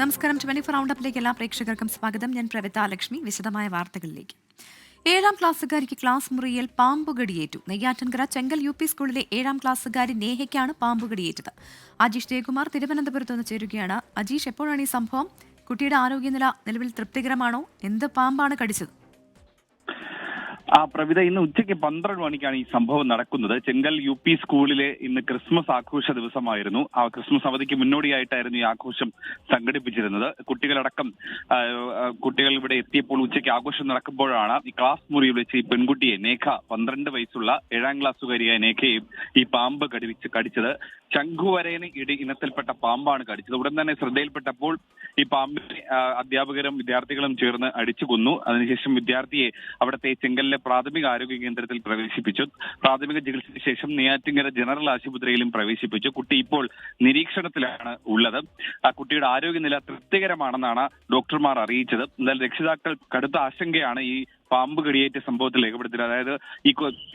നമസ്കാരം. 24 റൗണ്ടപ്പിലേക്ക് എല്ലാ പ്രേക്ഷകർക്കും സ്വാഗതം. ഞാൻ പ്രവിത ലക്ഷ്മി. വിശദമായ വാർത്തകളിലേക്ക്. 7ാം ക്ലാസ്സുകാരിക്ക് ക്ലാസ് മുറിയിൽ പാമ്പുകടിയേറ്റു. നെയ്യാറ്റിൻകര ചെങ്കൽ UP സ്കൂളിലെ 7ാം ക്ലാസ്സുകാരി നേഹയ്ക്കാണ് പാമ്പുകടിയേറ്റത്. അജീഷ് ജയകുമാർ തിരുവനന്തപുരത്ത് നിന്ന് ചേരുകയാണ്. അജീഷ്, എപ്പോഴാണ് ഈ സംഭവം? കുട്ടിയുടെ ആരോഗ്യനില നിലവിൽ തൃപ്തികരമാണോ? എന്ത് പാമ്പാണ് കടിച്ചത്? പ്രവിത, ഇന്ന് ഉച്ചയ്ക്ക് 12 മണിക്കാണ് ഈ സംഭവം നടക്കുന്നത്. ചെങ്കൽ UP സ്കൂളിലെ ഇന്ന് ക്രിസ്മസ് ആഘോഷ ദിവസമായിരുന്നു. ആ ക്രിസ്മസ് അവധിക്ക് മുന്നോടിയായിട്ടായിരുന്നു ഈ ആഘോഷം സംഘടിപ്പിച്ചിരുന്നത്. കുട്ടികൾ ഇവിടെ എത്തിയപ്പോൾ ഉച്ചയ്ക്ക് ആഘോഷം നടക്കുമ്പോഴാണ് ഈ ക്ലാസ് മുറിയിൽ വെച്ച് ഈ പെൺകുട്ടിയെ, നേഖ, 12 വയസ്സുള്ള 7ാം ക്ലാസ്സുകാരിയായ നേഖയും ഈ പാമ്പ് കടിച്ചത്. ശംഖുവരേന് ഇനത്തിൽപ്പെട്ട പാമ്പാണ് കടിച്ചത്. ഉടൻ തന്നെ ശ്രദ്ധയിൽപ്പെട്ടപ്പോൾ ഈ പാമ്പിനെ അധ്യാപകരും വിദ്യാർത്ഥികളും ചേർന്ന് അടിച്ചു കൊന്നു. അതിനുശേഷം വിദ്യാർത്ഥിയെ അവിടുത്തെ ചെങ്കലിലെ പ്രാഥമിക ആരോഗ്യ കേന്ദ്രത്തിൽ പ്രവേശിപ്പിച്ചു. പ്രാഥമിക ചികിത്സയ്ക്ക് ശേഷം നെയ്യാറ്റിൻകര ജനറൽ ആശുപത്രിയിലും പ്രവേശിപ്പിച്ചു. കുട്ടി ഇപ്പോൾ നിരീക്ഷണത്തിലാണ് ഉള്ളത്. ആ കുട്ടിയുടെ ആരോഗ്യനില തൃപ്തികരമാണെന്നാണ് ഡോക്ടർമാർ അറിയിച്ചത്. എന്നാൽ രക്ഷിതാക്കൾ കടുത്ത ആശങ്കയാണ് ഈ പാമ്പ് കടിയേറ്റ സംഭവത്തിൽ രേഖപ്പെടുത്തിയത്. അതായത്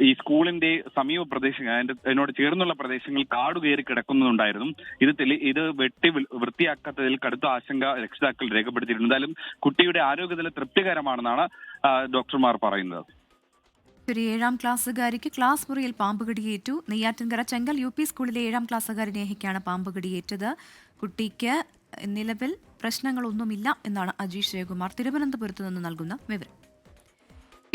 ഈ സ്കൂളിന്റെ സമീപ പ്രദേശങ്ങൾ, അതിനോട് ചേർന്നുള്ള പ്രദേശങ്ങൾ കാടുകയറി കിടക്കുന്നുണ്ടായിരുന്നു. ഇത് വെട്ടി വൃത്തിയാക്കാത്തതിൽ കടുത്ത ആശങ്ക രക്ഷിതാക്കൾ രേഖപ്പെടുത്തിയിട്ടുണ്ട്. എന്തായാലും കുട്ടിയുടെ ആരോഗ്യനില തൃപ്തികരമാണെന്നാണ് ഡോക്ടർമാർ പറയുന്നത്. 7ാം ക്ലാസ്സുകാരിക്ക് ക്ലാസ് മുറിയിൽ പാമ്പുകടിയേറ്റു. നെയ്യാറ്റിൻകര ചെങ്കൽ UP സ്കൂളിലെ 7ാം ക്ലാസ്സുകാരി നേഹയ്ക്കാണ് പാമ്പുകടിയേറ്റത്. കുട്ടിക്ക് നിലവിൽ പ്രശ്നങ്ങളൊന്നുമില്ല എന്നാണ് അജീഷ് ജയകുമാർ തിരുവനന്തപുരത്ത് നിന്ന് നൽകുന്ന വിവരം.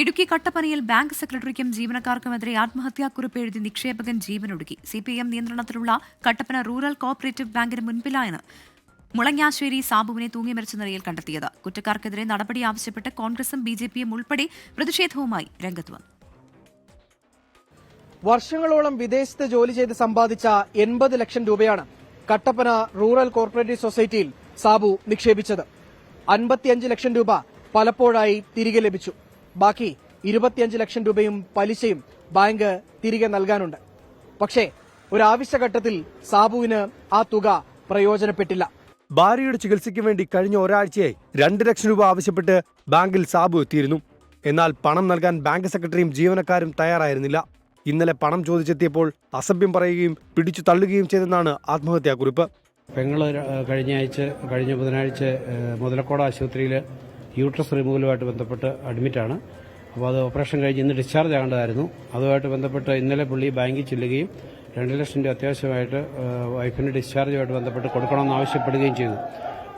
ഇടുക്കി കട്ടപ്പനയിൽ ബാങ്ക് സെക്രട്ടറിക്കും ജീവനക്കാർക്കുമെതിരെ ആത്മഹത്യാക്കുറിപ്പ് എഴുതി നിക്ഷേപകൻ ജീവനൊടുക്കി. CPM നിയന്ത്രണത്തിലുള്ള കട്ടപ്പന റൂറൽ കോഓപ്പറേറ്റീവ് ബാങ്കിന് മുൻപിലാണ് മുളങ്ങാശ്ശേരി സാബുവിനെ തൂങ്ങി മരിച്ച നിലയിൽ കണ്ടെത്തിയത്. കുറ്റക്കാർക്കെതിരെ നടപടി ആവശ്യപ്പെട്ട് കോൺഗ്രസും BJPയും ഉൾപ്പെടെ പ്രതിഷേധവുമായി രംഗത്ത് വന്നു. വർഷങ്ങളോളം വിദേശത്ത് ജോലി ചെയ്ത് സമ്പാദിച്ച 80 ലക്ഷം രൂപയാണ് കട്ടപ്പന റൂറൽ കോർപ്പറേറ്റീവ് സൊസൈറ്റിയിൽ സാബു നിക്ഷേപിച്ചത്. 55 ലക്ഷം രൂപ പലപ്പോഴായി തിരികെ ലഭിച്ചു. ബാക്കി 25 ലക്ഷം രൂപയും പലിശയും ബാങ്ക് തിരികെ നൽകാനുണ്ട്. പക്ഷേ ഒരാവശ്യഘട്ടത്തിൽ സാബുവിന് ആ തുക പ്രയോജനപ്പെട്ടില്ല. ഭാര്യയുടെ ചികിത്സയ്ക്ക് വേണ്ടി കഴിഞ്ഞ ഒരാഴ്ചയായി 2 ലക്ഷം രൂപ ആവശ്യപ്പെട്ട് ബാങ്കിൽ സാബു എത്തിയിരുന്നു. എന്നാൽ പണം നൽകാൻ ബാങ്ക് സെക്രട്ടറിയും ജീവനക്കാരും തയ്യാറായിരുന്നില്ല. ഇന്നലെ പണം ചോദിച്ചെത്തിയപ്പോൾ അസഭ്യം പറയുകയും പിടിച്ചു തള്ളുകയും ചെയ്തെന്നാണ് ആത്മഹത്യാക്കുറിപ്പ്. പെങ്ങള് കഴിഞ്ഞ ബുധനാഴ്ച മുതലക്കോട് ആശുപത്രിയിൽ യൂട്രസ് റിമൂവലുമായിട്ട് ബന്ധപ്പെട്ട് അഡ്മിറ്റാണ്. അപ്പോൾ അത് ഓപ്പറേഷൻ കഴിഞ്ഞ് ഇന്ന് ഡിസ്ചാർജ് ആകേണ്ടതായിരുന്നു. അതുമായിട്ട് ബന്ധപ്പെട്ട് ഇന്നലെ പുള്ളി ബാങ്കിൽ ചെല്ലുകയും 2 ലക്ഷം രൂപ അത്യാവശ്യമായിട്ട് വൈഫിൻ്റെ ഡിസ്ചാർജുമായിട്ട് ബന്ധപ്പെട്ട് കൊടുക്കണമെന്ന് ആവശ്യപ്പെടുകയും ചെയ്തു.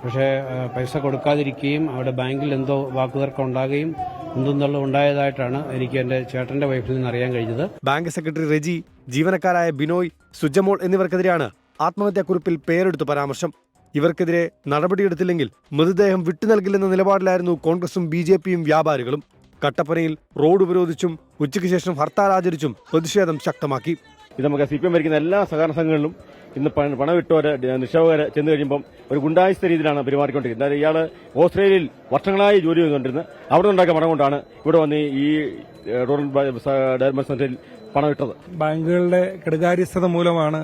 പക്ഷേ പൈസ കൊടുക്കാതിരിക്കുകയും അവിടെ ബാങ്കിൽ എന്തോ വാക്കുതർക്കം ഉണ്ടാകുകയും എന്തെന്നുള്ള ഉണ്ടായതായിട്ടാണ് എനിക്ക് എൻ്റെ ചേട്ടൻ്റെ വൈഫിൽ നിന്ന് അറിയാൻ കഴിഞ്ഞത്. ബാങ്ക് സെക്രട്ടറി റെജി, ജീവനക്കാരായ ബിനോയ്, സുജമോൾ എന്നിവർക്കെതിരെയാണ് ആത്മഹത്യാക്കുറിപ്പിൽ പേരെടുത്ത് പരാമർശം. ഇവർക്കെതിരെ നടപടിയെടുത്തില്ലെങ്കിൽ മൃതദേഹം വിട്ടുനൽകില്ലെന്ന നിലപാടിലായിരുന്നു കോൺഗ്രസും BJPയും വ്യാപാരികളും. കട്ടപ്പനയിൽ റോഡ് ഉപരോധിച്ചും ഉച്ചയ്ക്ക് ശേഷം ഹർത്താൽ ആചരിച്ചും പ്രതിഷേധം ശക്തമാക്കി. ഇത് നമുക്ക് CPM ഭരിക്കുന്ന എല്ലാ സഹകരണ സംഘങ്ങളിലും ഇന്ന് പണമിട്ടവര്, നിക്ഷേപകര് ചെന്ന് കഴിയുമ്പം ഒരു ഗുണ്ടായിസ്ഥ രീതിയിലാണ് പെരുമാറിക്കൊണ്ടിരിക്കുന്നത്. അതായത് ഇയാള് ഓസ്ട്രേലിയയിൽ വർഷങ്ങളായി ജോലി ചെയ്തുകൊണ്ടിരുന്നത് അവിടെ ഉണ്ടാക്കിയ പണം കൊണ്ടാണ് ഇവിടെ വന്ന് ഈ റൂറൽ ഡെവലപ്മെന്റ് സെന്ററിൽ പണം ഇട്ടത്. ബാങ്കുകളുടെ കെടുകാര്യസ്ഥത മൂലമാണ്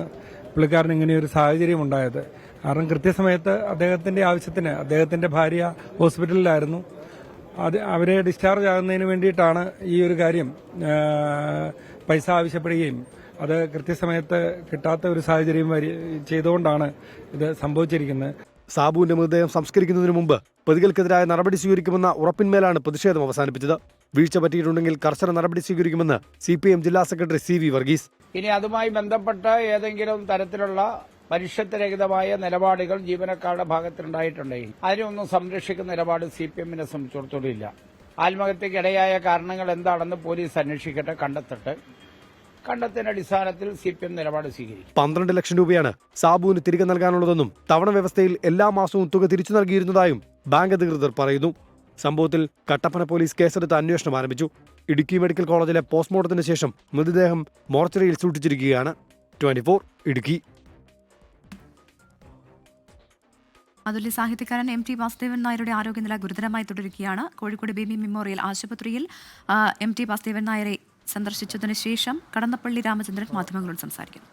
പുള്ളിക്കാരന് ഇങ്ങനെയൊരു സാഹചര്യം ഉണ്ടായത്. കാരണം കൃത്യസമയത്ത് അദ്ദേഹത്തിന്റെ ആവശ്യത്തിന് അദ്ദേഹത്തിന്റെ ഭാര്യ ഹോസ്പിറ്റലിലായിരുന്നു. അവരെ ഡിസ്ചാർജ് ആകുന്നതിന് വേണ്ടിയിട്ടാണ് ഈ ഒരു കാര്യം പൈസ ആവശ്യപ്പെടുകയും അത് കൃത്യസമയത്ത് കിട്ടാത്ത ഒരു സാഹചര്യം ചെയ്തുകൊണ്ടാണ് ഇത് സംഭവിച്ചിരിക്കുന്നത്. സാബുവിന്റെ മൃതദേഹം സംസ്കരിക്കുന്നതിന് മുമ്പ് പ്രതികൾക്കെതിരായ നടപടി സ്വീകരിക്കുമെന്ന ഉറപ്പിന്മേലാണ് പ്രതിഷേധം അവസാനിപ്പിച്ചത്. വീഴ്ച പറ്റിയിട്ടുണ്ടെങ്കിൽ കർശന നടപടി സ്വീകരിക്കുമെന്ന് CPM ജില്ലാ സെക്രട്ടറി CV വർഗീസ്. ഇനി അതുമായി ബന്ധപ്പെട്ട ഏതെങ്കിലും തരത്തിലുള്ള മനുഷ്യത്വരഹിതമായ നിലപാടുകൾ ജീവനക്കാരുടെ ഭാഗത്തുണ്ടായിട്ടുണ്ടെങ്കിൽ അതിനൊന്നും സംരക്ഷിക്കുന്ന നിലപാട് CPMനെ സംബന്ധിച്ചിടത്തോളം ഇല്ല. ആത്മഹത്യക്കിടയായ കാരണങ്ങൾ എന്താണെന്ന് പോലീസ് അന്വേഷിക്കട്ടെ, കണ്ടെത്തുന്ന അടിസ്ഥാനത്തിൽ CPM നിലപാട് സ്വീകരിക്കും. 12 ലക്ഷം രൂപയാണ് സാബുവിന് തിരികെ നൽകാനുള്ളതെന്നും തവണ വ്യവസ്ഥയിൽ എല്ലാ മാസവും തുക തിരിച്ചു നൽകിയിരുന്നതായും ബാങ്ക് അധികൃതർ പറയുന്നു. സംഭവത്തിൽ കട്ടപ്പന പോലീസ് കേസെടുത്ത് അന്വേഷണം ആരംഭിച്ചു. ഇടുക്കി മെഡിക്കൽ കോളേജിലെ പോസ്റ്റ്മോർട്ടത്തിന് ശേഷം മൃതദേഹം മോർച്ചറിയിൽ സൂക്ഷിച്ചിരിക്കുകയാണ്. 24 ഇടുക്കി. അതുല്യ സാഹിത്യകാരൻ MT വാസുദേവൻ നായരുടെ ആരോഗ്യനില ഗുരുതരമായി തുടരുകയാണ്. കോഴിക്കോട് ബേബി മെമ്മോറിയൽ ആശുപത്രിയിൽ MT വാസുദേവൻ നായരെ സന്ദർശിച്ചതിന് ശേഷം കടന്നപ്പള്ളി രാമചന്ദ്രൻ മാധ്യമങ്ങളോട് സംസാരിക്കുന്നു.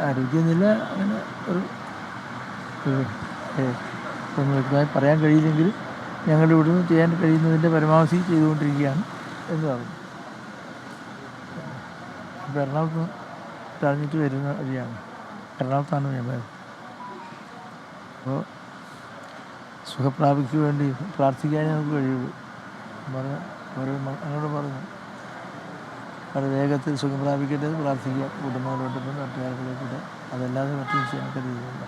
ആരോഗ്യനില അങ്ങനെ വ്യക്തമായി പറയാൻ കഴിയില്ലെങ്കിൽ ഞങ്ങളുടെ ഇവിടുന്ന് ചെയ്യാൻ കഴിയുന്നതിൻ്റെ പരമാവധി ചെയ്തുകൊണ്ടിരിക്കുകയാണ് എന്ന് പറഞ്ഞു. ഇപ്പോൾ എറണാകുളത്ത് കഴിഞ്ഞിട്ട് വരുന്ന വഴിയാണ്. എറണാകുളത്താണ് ഞാൻ പോയത്. അപ്പോൾ സുഖപ്രാപിക്ക് വേണ്ടി പ്രാർത്ഥിക്കാനേ നമുക്ക് കഴിയുള്ളൂ. എന്നോട് പറഞ്ഞു വളരെ വേഗത്തിൽ സുഖം പ്രാപിക്കട്ടെ പ്രാർത്ഥിക്കുക, കുടുംബങ്ങളോട്ടൊപ്പം നാട്ടുകാർക്കൂടെ. അതല്ലാതെ മറ്റൊന്നും ചെയ്യാൻ കഴിയില്ല.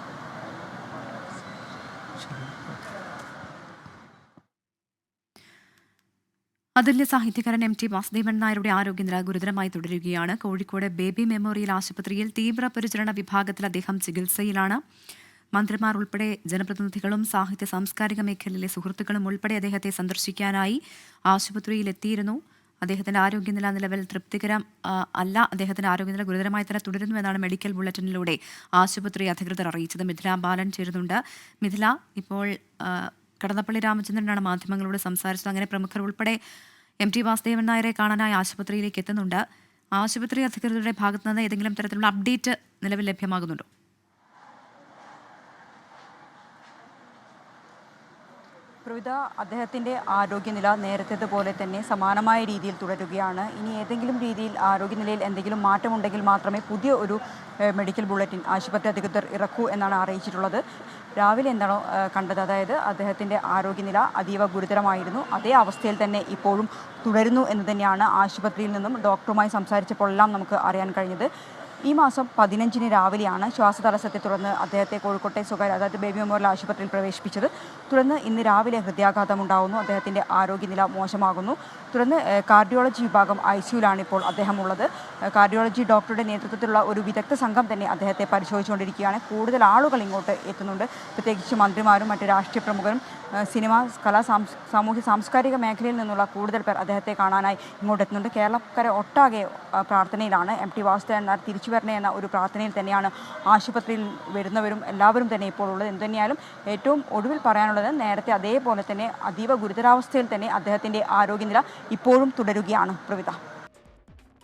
അതുല്യ സാഹിത്യകാരൻ MT വാസുദേവൻ നായരുടെ ആരോഗ്യനില ഗുരുതരമായി തുടരുകയാണ്. കോഴിക്കോട് ബേബി മെമ്മോറിയൽ ആശുപത്രിയിൽ തീവ്രപരിചരണ വിഭാഗത്തിൽ അദ്ദേഹം ചികിത്സയിലാണ്. മന്ത്രിമാർ ഉൾപ്പെടെ ജനപ്രതിനിധികളും സാഹിത്യ സാംസ്കാരിക മേഖലയിലെ സുഹൃത്തുക്കളും ഉൾപ്പെടെ അദ്ദേഹത്തെ സന്ദർശിക്കാനായി ആശുപത്രിയിലെത്തിയിരുന്നു. അദ്ദേഹത്തിന്റെ ആരോഗ്യനില നിലവിൽ തൃപ്തികരം അല്ല. അദ്ദേഹത്തിന്റെ ആരോഗ്യനില ഗുരുതരമായി തന്നെ തുടരുന്നുവെന്നാണ് മെഡിക്കൽ ബുള്ളറ്റിനിലൂടെ ആശുപത്രി അധികൃതർ അറിയിച്ചത്. മിഥില ബാലൻ ചേരുന്നുണ്ട്. മിഥില, ഇപ്പോൾ കടന്നപ്പള്ളി രാമചന്ദ്രനാണ് മാധ്യമങ്ങളോട് സംസാരിച്ചത്. അങ്ങനെ പ്രമുഖർ ഉൾപ്പെടെ MT വാസുദേവൻ നായരെ കാണാനായി ആശുപത്രിയിലേക്ക് എത്തുന്നുണ്ട്. ആശുപത്രി അധികൃതരുടെ ഭാഗത്തു നിന്ന് ഏതെങ്കിലും തരത്തിലുള്ള അപ്ഡേറ്റ് നിലവിൽ ലഭ്യമാകുന്നുണ്ടോ? പ്രവിത, അദ്ദേഹത്തിൻ്റെ ആരോഗ്യനില നേരത്തേതുപോലെ തന്നെ സമാനമായ രീതിയിൽ തുടരുകയാണ്. ഇനി ഏതെങ്കിലും രീതിയിൽ ആരോഗ്യനിലയിൽ എന്തെങ്കിലും മാറ്റമുണ്ടെങ്കിൽ മാത്രമേ പുതിയ ഒരു മെഡിക്കൽ ബുള്ളറ്റിൻ ആശുപത്രി അധികൃതർ ഇറക്കൂ എന്നാണ് അറിയിച്ചിട്ടുള്ളത്. രാവിലെ എന്താണോ കണ്ടത്, അതായത് അദ്ദേഹത്തിൻ്റെ ആരോഗ്യനില അതീവ ഗുരുതരമായിരുന്നു. അതേ അവസ്ഥയിൽ തന്നെ ഇപ്പോഴും തുടരുന്നു എന്ന് തന്നെയാണ് ആശുപത്രിയിൽ നിന്നും ഡോക്ടറുമായി സംസാരിച്ചപ്പോഴെല്ലാം നമുക്ക് അറിയാൻ കഴിഞ്ഞത്. ഈ മാസം 15-ന് രാവിലെയാണ് ശ്വാസതടസ്സത്തെ തുടർന്ന് അദ്ദേഹത്തെ കോഴിക്കോട്ടെ സ്വകാര്യ, അതായത് ബേബി മെമ്മോറിയൽ ആശുപത്രിയിൽ പ്രവേശിപ്പിച്ചത്. തുടർന്ന് ഇന്ന് രാവിലെ ഹൃദയാഘാതം ഉണ്ടാകുന്നു. അദ്ദേഹത്തിൻ്റെ ആരോഗ്യനില മോശമാകുന്നു. തുടർന്ന് കാർഡിയോളജി വിഭാഗം ICUവിലാണ് ഇപ്പോൾ അദ്ദേഹം ഉള്ളത്. കാർഡിയോളജി ഡോക്ടറുടെ നേതൃത്വത്തിലുള്ള ഒരു വിദഗ്ധ സംഘം തന്നെ അദ്ദേഹത്തെ പരിശോധിച്ചുകൊണ്ടിരിക്കുകയാണ്. കൂടുതൽ ആളുകൾ ഇങ്ങോട്ട് എത്തുന്നുണ്ട്. പ്രത്യേകിച്ച് മന്ത്രിമാരും മറ്റ് രാഷ്ട്രീയ പ്രമുഖരും സിനിമ, കലാ, സാമൂഹ്യ സാംസ്കാരിക മേഖലയിൽ നിന്നുള്ള കൂടുതൽ പേർ അദ്ദേഹത്തെ കാണാനായി ഇങ്ങോട്ട് എത്തുന്നുണ്ട്. കേരളക്കര ഒട്ടാകെ പ്രാർത്ഥനയിലാണ്. MT വാസുദേവൻ നായർ തിരിച്ചു വരണേ എന്ന ഒരു പ്രാർത്ഥനയിൽ തന്നെയാണ് ആശുപത്രിയിൽ വരുന്നവരും എല്ലാവരും തന്നെ ഇപ്പോൾ ഉള്ളത്. എന്തുതന്നെയാലും ഏറ്റവും ഒടുവിൽ പറയാനുള്ളത്, നേരത്തെ അതേപോലെ തന്നെ അതീവ ഗുരുതരാവസ്ഥയിൽ തന്നെ അദ്ദേഹത്തിൻ്റെ ആരോഗ്യനില ഇപ്പോഴും തുടരുകയാണ്. പ്രവിത,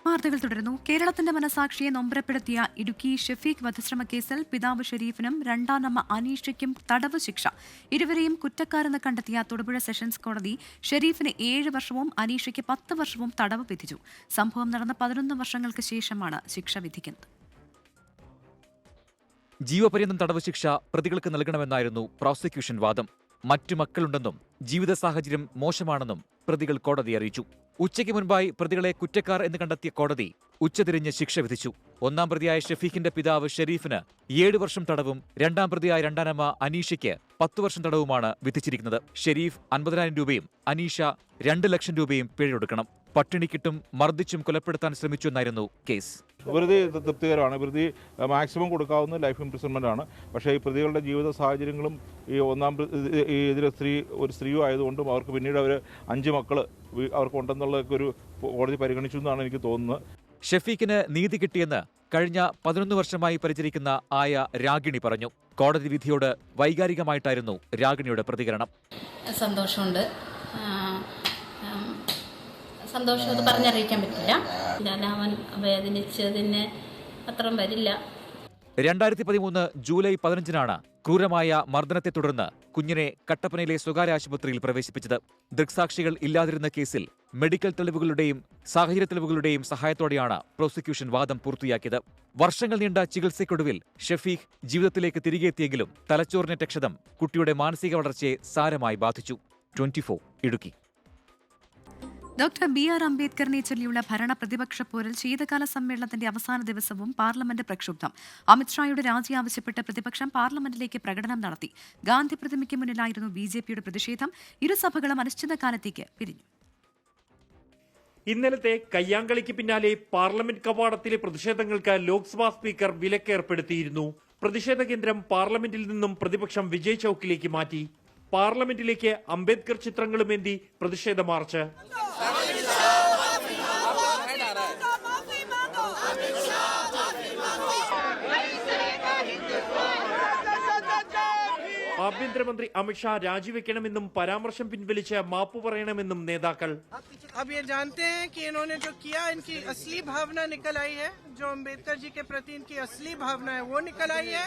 വാർത്തകൾ തുടരുന്നു. കേരളത്തിന്റെ മനസാക്ഷിയെ നൊമ്പരപ്പെടുത്തിയ ഇടുക്കി ഷെഫീഖ് വധശ്രമ കേസിൽ പിതാവ് ഷെരീഫിനും രണ്ടാനമ്മ അനീഷയ്ക്കും തടവ് ശിക്ഷ. ഇരുവരെയും കുറ്റക്കാരെന്ന് കണ്ടെത്തിയ തൊടുപുഴ സെഷൻസ് കോടതി ഷെരീഫിന് 7 വർഷവും അനീഷയ്ക്ക് 10 വർഷവും തടവ് വിധിച്ചു. സംഭവം നടന്ന 11 വർഷങ്ങൾക്ക് ശേഷമാണ് ശിക്ഷ വിധിക്കുന്നത്. ജീവപര്യന്തം തടവ് ശിക്ഷ പ്രതികൾക്ക് നൽകണമെന്നായിരുന്നു പ്രോസിക്യൂഷൻ വാദം. മറ്റു മക്കളുണ്ടെന്നും ജീവിത സാഹചര്യം മോശമാണെന്നും പ്രതികൾ കോടതിയെ അറിയിച്ചു. ഉച്ചയ്ക്ക് മുൻപായി പ്രതികളെ കുറ്റക്കാർ എന്ന് കണ്ടെത്തിയ കോടതി ഉച്ചതിരിഞ്ഞ് ശിക്ഷ വിധിച്ചു. ഒന്നാം പ്രതിയായ ഷെഫീഖിന്റെ പിതാവ് ഷെരീഫിന് 7 വർഷം തടവും രണ്ടാം പ്രതിയായ രണ്ടാനമ്മ അനീഷയ്ക്ക് 10 വർഷം തടവുമാണ് വിധിച്ചിരിക്കുന്നത്. ഷെരീഫ് 50,000 രൂപയും അനീഷ 2 ലക്ഷം രൂപയും പിഴയൊടുക്കണം. പട്ടിണിക്കിട്ടും മർദ്ദിച്ചും കൊലപ്പെടുത്താൻ ശ്രമിച്ചുവെന്നായിരുന്നു കേസ്. വെറുതെ തൃപ്തികരമാണ്. പ്രതി മാക്സിമം കൊടുക്കാവുന്ന ലൈഫ് ഇംപ്രിസൺമെന്റ് ആണ്. പക്ഷേ ഈ പ്രതികളുടെ ജീവിത സാഹചര്യങ്ങളും ഈ ഇതിലെ ഒരു സ്ത്രീയും ആയതുകൊണ്ടും അവർക്ക് പിന്നീട് 5 മക്കൾ അവർക്ക് ഉണ്ടെന്നുള്ളതൊക്കെ ഒരു കോടതി പരിഗണിച്ചു എന്നാണ് എനിക്ക് തോന്നുന്നത്. ഷെഫീഖിന് നീതി കിട്ടിയെന്ന് കഴിഞ്ഞ 11 വർഷമായി പരിചരിക്കുന്ന ആയ രാഗിണി പറഞ്ഞു. കോടതി വിധിയോട് വൈകാരികമായിട്ടായിരുന്നു രാഗിണിയുടെ പ്രതികരണം. സന്തോഷമുണ്ട്. സന്തോഷം അത് പറഞ്ഞറിയിക്കാൻ പറ്റില്ല. ഞാൻ അവൻ വേദനിച്ചതിന് അത്രയും വരില്ല. 2013 ജൂലൈ 15-നാണ് ക്രൂരമായ മർദ്ദനത്തെ തുടർന്ന് കുഞ്ഞിനെ കട്ടപ്പനയിലെ സ്വകാര്യ ആശുപത്രിയിൽ പ്രവേശിപ്പിച്ചത്. ദൃക്സാക്ഷികൾ ഇല്ലാതിരുന്ന കേസിൽ മെഡിക്കൽ തെളിവുകളുടെയും സാഹചര്യ തെളിവുകളുടെയും സഹായത്തോടെയാണ് പ്രോസിക്യൂഷൻ വാദം പൂർത്തിയാക്കിയത്. വർഷങ്ങൾ നീണ്ട ചികിത്സയ്ക്കൊടുവിൽ ഷെഫീഖ് ജീവിതത്തിലേക്ക് തിരികെ എത്തിയെങ്കിലും തലച്ചോറിനേറ്റ ക്ഷതം കുട്ടിയുടെ മാനസിക വളർച്ചയെ സാരമായി ബാധിച്ചു. 24 ഇടുക്കി. ഡോക്ടർ BR അംബേദ്കറിനെ ചൊല്ലിയുള്ള ഭരണ പ്രതിപക്ഷ പോരിൽ ശീതകാല സമ്മേളനത്തിന്റെ അവസാന ദിവസവും പാർലമെന്റ് പ്രക്ഷുബ്ധം. അമിത്ഷായുടെ രാജി ആവശ്യപ്പെട്ട് പ്രതിപക്ഷം പാർലമെന്റിലേക്ക് പ്രകടനം നടത്തി. ഗാന്ധി പ്രതിമയ്ക്ക് മുന്നിലായിരുന്നു BJPയുടെ പ്രതിഷേധം. ഇരുസഭകളും അനിശ്ചിതകാലത്തേക്ക് പിരിഞ്ഞു. ഇന്നലത്തെ കയ്യാങ്കളിക്ക് പിന്നാലെ പാർലമെന്റ് കവാടത്തിലെ പ്രതിഷേധങ്ങൾക്ക് ലോക്സഭാ സ്പീക്കർ വിലക്കേർപ്പെടുത്തിയിരുന്നു. പ്രതിഷേധ കേന്ദ്രം പാർലമെന്റിൽ നിന്നും പ്രതിപക്ഷം വിജയ് ചൌക്കിലേക്ക് മാറ്റി. പാർലമെന്റിലേക്ക് അംബേദ്കർ ചിത്രങ്ങളുമേന്തി പ്രതിഷേധ മാർച്ച്. ആഭ്യന്തരമന്ത്രി അമിത്ഷാ രാജിവെക്കണമെന്നും പരാമർശം പിൻവലിച്ച് മാപ്പ് പറയണമെന്നും നേതാക്കൾ. अब ये जानते हैं कि इन्होंने जो किया इनकी असली भावना निकल आई है, जो अम्बेडकर जी के प्रति इनकी असली भावना है वो निकल आई है.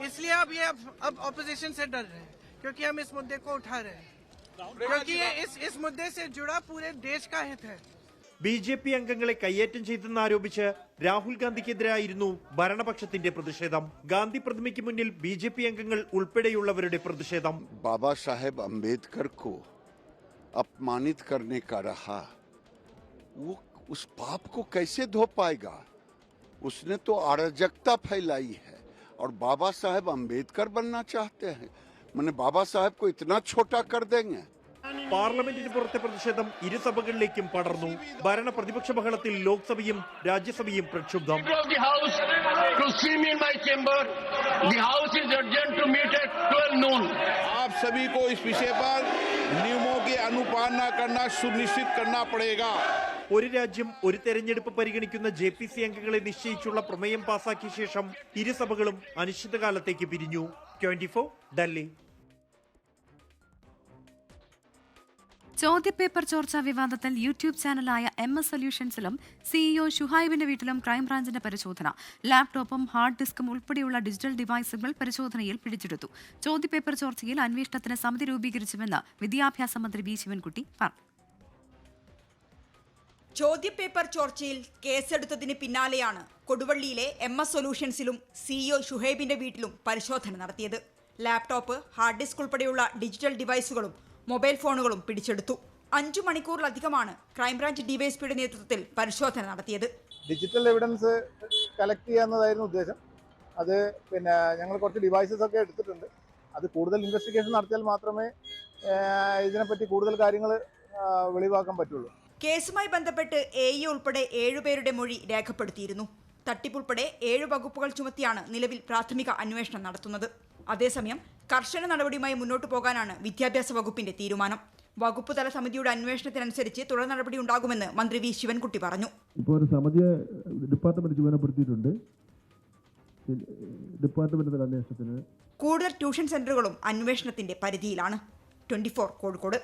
इसलिए अब ये अब ऑपोजिशन से डर रहे हैं, क्योंकि हम इस मुद्दे को उठा रहे हैं, क्योंकि ये इस मुद्दे से जुड़ा पूरे देश का हित है. BJP അംഗങ്ങളെ കയ്യേറ്റം ചെയ്തെന്നാരോപിച്ച് രാഹുൽ ഗാന്ധിക്കെതിരായിരുന്നു ഭരണപക്ഷത്തിന്റെ പ്രതിഷേധം. ഗാന്ധി പ്രതിമയ്ക്ക് മുന്നിൽ BJP അംഗങ്ങൾ ഉൾപ്പെടെയുള്ളവരുടെ പ്രതിഷേധം. बाबा साहेब अम्बेडकर को अपमानित करने का रहा, वो उस पाप को कैसे धो पाएगा? उसने तो अराजकता फैलाई है और बाबा साहेब अम्बेडकर बनना चाहते हैं. मैंने बाबा साहेब को इतना छोटा कर देंगे. പാർലമെന്റിന് പുറത്തെ പ്രതിഷേധം ഇരുസഭകളിലേക്കും പടർന്നു. ഭരണ പ്രതിപക്ഷ ബഹളത്തിൽ ലോക്സഭയും രാജ്യസഭയും പ്രക്ഷുബ്ധം. आप सभी को इस विषय पर नियमों की अनुपालना करना सुनिश्चित करना पड़ेगा. ഒരു രാജ്യം ഒരു തെരഞ്ഞെടുപ്പ് പരിഗണിക്കുന്ന JPC അംഗങ്ങളെ നിശ്ചയിച്ചുള്ള പ്രമേയം പാസാക്കിയ ശേഷം ഇരുസഭകളും അനിശ്ചിതകാലത്തേക്ക് പിരിഞ്ഞു. 24 ഡൽഹി. ചോദ്യപേപ്പർ ചോർച്ചാ വിവാദത്തിൽ യൂട്യൂബ് ചാനലായ MS സൊല്യൂഷൻസിലും CEO ഷുഹൈബിന്റെ വീട്ടിലും ക്രൈംബ്രാഞ്ചിന്റെ പരിശോധന. ലാപ്ടോപ്പും ഹാർഡ് ഡിസ്കും ഉൾപ്പെടെയുള്ള ഡിജിറ്റൽ ഡിവൈസുകൾ പരിശോധനയിൽ പിടിച്ചെടുത്തു. ചോദ്യപേപ്പർ ചോർച്ചയിൽ അന്വേഷണത്തിന് സമിതി രൂപീകരിച്ചുവെന്ന് വിദ്യാഭ്യാസ മന്ത്രി വി ശിവൻകുട്ടി പറഞ്ഞു. ചോദ്യപേപ്പർ ചോർച്ചയിൽ കേസെടുത്തതിന് പിന്നാലെയാണ് കൊടുവള്ളിയിലെ MS സൊല്യൂഷൻസിലും CEO ഷുഹൈബിന്റെ വീട്ടിലും പരിശോധന നടത്തിയത്. ലാപ്ടോപ്പ്, ഹാർഡ് ഡിസ്ക് ഉൾപ്പെടെയുള്ള ഡിജിറ്റൽ ഡിവൈസുകളും മൊബൈൽ ഫോണുകളും പിടിച്ചെടുത്തു. 5 മണിക്കൂറിലധികമാണ് ക്രൈംബ്രാഞ്ച് ഡിവൈഎസ്പിയുടെ നേതൃത്വത്തിൽ പരിശോധന നടത്തിയത്. ഡിജിറ്റൽ എവിഡൻസ് കളക്ട് ചെയ്യാന്നതായിരുന്നു ഉദ്ദേശം. അത് ഞങ്ങൾ കുറച്ച് ഡിവൈസസ് ഒക്കെ എടുത്തിട്ടുണ്ട്. അത് കൂടുതൽ ഇൻവെസ്റ്റിഗേഷൻ നടത്തിയാൽ മാത്രമേ ഇതിനെപ്പറ്റി കൂടുതൽ കാര്യങ്ങൾ വെളിവാക്കാൻ പറ്റുള്ളൂ. കേസുമായി ബന്ധപ്പെട്ട് AE ഉൾപ്പെടെ 7 പേരുടെ മൊഴി രേഖപ്പെടുത്തിയിരുന്നു. തട്ടിപ്പുൾപ്പെടെ 7 വകുപ്പുകൾ ചുമത്തിയാണ് നിലവിൽ പ്രാഥമിക അന്വേഷണം നടത്തുന്നത്. അതേസമയം കർശന നടപടിയുമായി മുന്നോട്ടു പോകാനാണ് വിദ്യാഭ്യാസ വകുപ്പിന്റെ തീരുമാനം. വകുപ്പ് തല സമിതിയുടെ അന്വേഷണത്തിനനുസരിച്ച് തുടർ നടപടി ഉണ്ടാകുമെന്ന് മന്ത്രി വി ശിവൻകുട്ടി പറഞ്ഞു. ഇപ്പോൾ ഒരു സമിതിയെ ഡിപ്പാർട്ട്മെന്റ് ചുമതലപ്പെടുത്തിയിട്ടുണ്ട്. ഡിപ്പാർട്ട്മെന്റിന്റെ അന്വേഷണത്തിന് കൂടുതൽ ട്യൂഷൻ സെന്ററുകളും അന്വേഷണത്തിന്റെ പരിധിയിലാണ്. 24 കോഴിക്കോട്.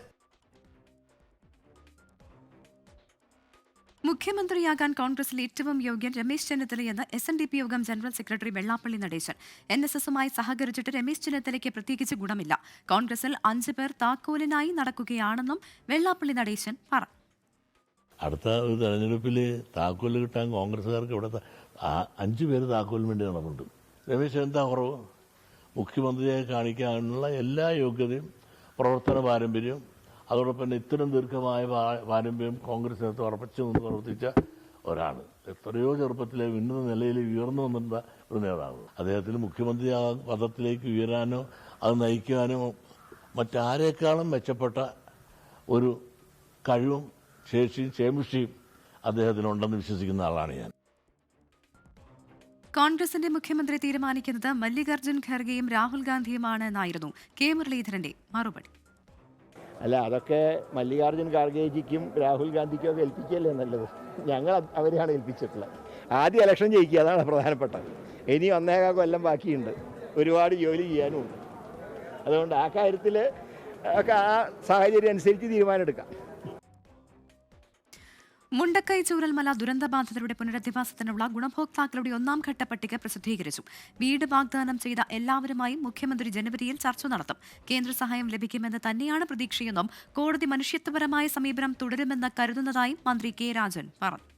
മുഖ്യമന്ത്രിയാകാൻ കോൺഗ്രസിൽ ഏറ്റവും യോഗ്യൻ രമേശ് ചെന്നിത്തലയെന്ന് SNDP യോഗം ജനറൽ സെക്രട്ടറി വെള്ളാപ്പള്ളി നടേശൻ. NSSുമായി സഹകരിച്ചിട്ട് രമേശ് ചെന്നിത്തലയ്ക്ക് പ്രത്യേകിച്ച് ഗുണമില്ല. കോൺഗ്രസിൽ 5 പേർ താക്കോലിനായി നടക്കുകയാണെന്നും വെള്ളാപ്പള്ളി നടേശൻ പറഞ്ഞു. അടുത്ത ഒരു തെരഞ്ഞെടുപ്പിൽ താക്കോല് കിട്ടാൻ കോൺഗ്രസ്സുകാർക്ക് ഇവിടെ 5 പേര് താക്കോലിന് വേണ്ടി നടന്നുണ്ട്. രമേശ് എന്താ കുറവ്? മുഖ്യമന്ത്രിയെ കാണിക്കാനുള്ള എല്ലാ യോഗ്യതയും പ്രവർത്തന പാരമ്പര്യവും അതോടൊപ്പം തന്നെ ഇത്തരം ദീർഘമായ പാരമ്പര്യം കോൺഗ്രസിനകത്ത് ഉറപ്പിച്ചു നിന്ന് പ്രവർത്തിച്ച ഒരാൾ. എത്രയോ ചെറുപ്പത്തിലെ ഉന്നത നിലയിൽ ഉയർന്നു വന്നിട്ടുള്ള ഒരു നേതാവ്. അദ്ദേഹത്തിന് മുഖ്യമന്ത്രി പദത്തിലേക്ക് ഉയരാനോ അത് നയിക്കാനോ മറ്റാരേക്കാളും മെച്ചപ്പെട്ട ഒരു കഴിവും ശേഷിയും ക്ഷേമുഷിയും അദ്ദേഹത്തിനുണ്ടെന്ന് വിശ്വസിക്കുന്ന ആളാണ് ഞാൻ. കോൺഗ്രസിന്റെ മുഖ്യമന്ത്രി തീരുമാനിക്കുന്നത് മല്ലികാർജ്ജുൻ ഖർഗെയും രാഹുൽ ഗാന്ധിയുമാണ് എന്നായിരുന്നു K മുരളീധരന്റെ മറുപടി. അല്ല, അതൊക്കെ മല്ലികാർജ്ജുൻ ഖാർഗേജിക്കും രാഹുൽ ഗാന്ധിക്കും ഒക്കെ ഏൽപ്പിക്കുകയല്ലേ നല്ലത്. ഞങ്ങൾ അവരെയാണ് ഏൽപ്പിച്ചിട്ടുള്ളത്. ആദ്യം ഇലക്ഷൻ ജയിക്കുക, അതാണ് പ്രധാനപ്പെട്ടത്. ഇനി 1.25 കൊല്ലം ബാക്കിയുണ്ട്, ഒരുപാട് ജോലി ചെയ്യാനുമുണ്ട്. അതുകൊണ്ട് ആ കാര്യത്തിൽ ഒക്കെ ആ സാഹചര്യം അനുസരിച്ച് തീരുമാനമെടുക്കാം. മുണ്ടക്കൈ ചൂരൽമല ദുരന്തബാധിതരുടെ പുനരധിവാസത്തിനുള്ള ഗുണഭോക്താക്കളുടെ 1ാം ഘട്ട പട്ടിക പ്രസിദ്ധീകരിച്ചു. വീട് വാഗ്ദാനം ചെയ്ത എല്ലാവരുമായും മുഖ്യമന്ത്രി ജനുവരിയിൽ ചർച്ച നടത്തും. കേന്ദ്ര സഹായം ലഭിക്കുമെന്ന് തന്നെയാണ് പ്രതീക്ഷയെന്നും കോടതി മനുഷ്യത്വപരമായ സമീപനം തുടരുമെന്ന് കരുതുന്നതായും മന്ത്രി K രാജൻ പറഞ്ഞു.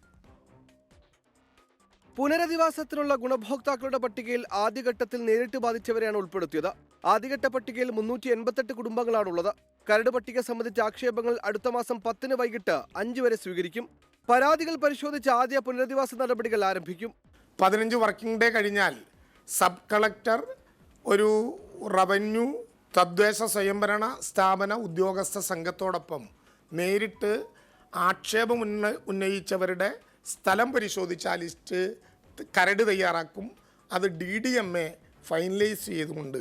പുനരധിവാസത്തിനുള്ള ഗുണഭോക്താക്കളുടെ പട്ടികയിൽ ആദ്യഘട്ടത്തിൽ നേരിട്ട് ബാധിച്ചവരെയാണ് ഉൾപ്പെടുത്തിയത്. ആദ്യഘട്ട പട്ടികയിൽ 388 കുടുംബങ്ങളാണുള്ളത്. കരട് പട്ടിക സംബന്ധിച്ച ആക്ഷേപങ്ങൾ അടുത്ത മാസം 10 വൈകിട്ട് 5 വരെ സ്വീകരിക്കും. പരാതികൾ പരിശോധിച്ച് ആദ്യ പുനരധിവാസ നടപടികൾ ആരംഭിക്കും. 15 വർക്കിംഗ് ഡേ കഴിഞ്ഞാൽ സബ് കളക്ടർ ഒരു റവന്യൂ തദ്ദേശ സ്വയംഭരണ സ്ഥാപന ഉദ്യോഗസ്ഥ സംഘത്തോടൊപ്പം നേരിട്ട് ആക്ഷേപം ഉന്നയിച്ചവരുടെ സ്ഥലം പരിശോധിച്ച ലിസ്റ്റ് കരട് തയ്യാറാക്കും. അത് DDMA ഫൈനലൈസ് ചെയ്തുകൊണ്ട്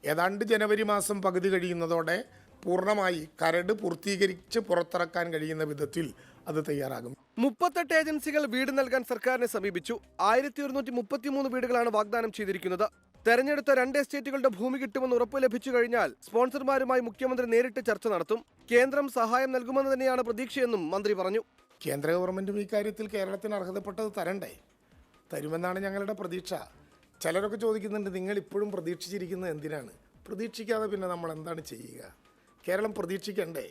ഏതാണ്ട് ജനുവരി മാസം പകുതി കഴിയുന്നതോടെ പൂർണ്ണമായി കരട് പൂർത്തീകരിച്ച് പുറത്തിറക്കാൻ കഴിയുന്ന വിധത്തിൽ അത് തയ്യാറാകും. 38 ഏജൻസികൾ വീട് നൽകാൻ സർക്കാരിനെ സമീപിച്ചു. 1133 വീടുകളാണ് വാഗ്ദാനം ചെയ്തിരിക്കുന്നത്. തെരഞ്ഞെടുത്ത 2 എസ്റ്റേറ്റുകളുടെ ഭൂമി കിട്ടുമെന്ന് ഉറപ്പ് ലഭിച്ചു കഴിഞ്ഞാൽ സ്പോൺസർമാരുമായി മുഖ്യമന്ത്രി നേരിട്ട് ചർച്ച നടത്തും. കേന്ദ്രം സഹായം നൽകുമെന്ന് തന്നെയാണ് പ്രതീക്ഷയെന്നും മന്ത്രി പറഞ്ഞു. കേന്ദ്ര ഗവൺമെന്റും ഇക്കാര്യത്തിൽ കേരളത്തിന് അർഹതപ്പെട്ടത് തരണ്ടേ? തരുമെന്നാണ് ഞങ്ങളുടെ പ്രതീക്ഷ. ചിലരൊക്കെ ചോദിക്കുന്നുണ്ട്, നിങ്ങൾ ഇപ്പോഴും പ്രതീക്ഷിച്ചിരിക്കുന്നത് എന്തിനാണ്? പ്രതീക്ഷിക്കാതെ പിന്നെ നമ്മൾ എന്താണ് ചെയ്യുക? കേരളം പ്രതീക്ഷിക്കണ്ടേ?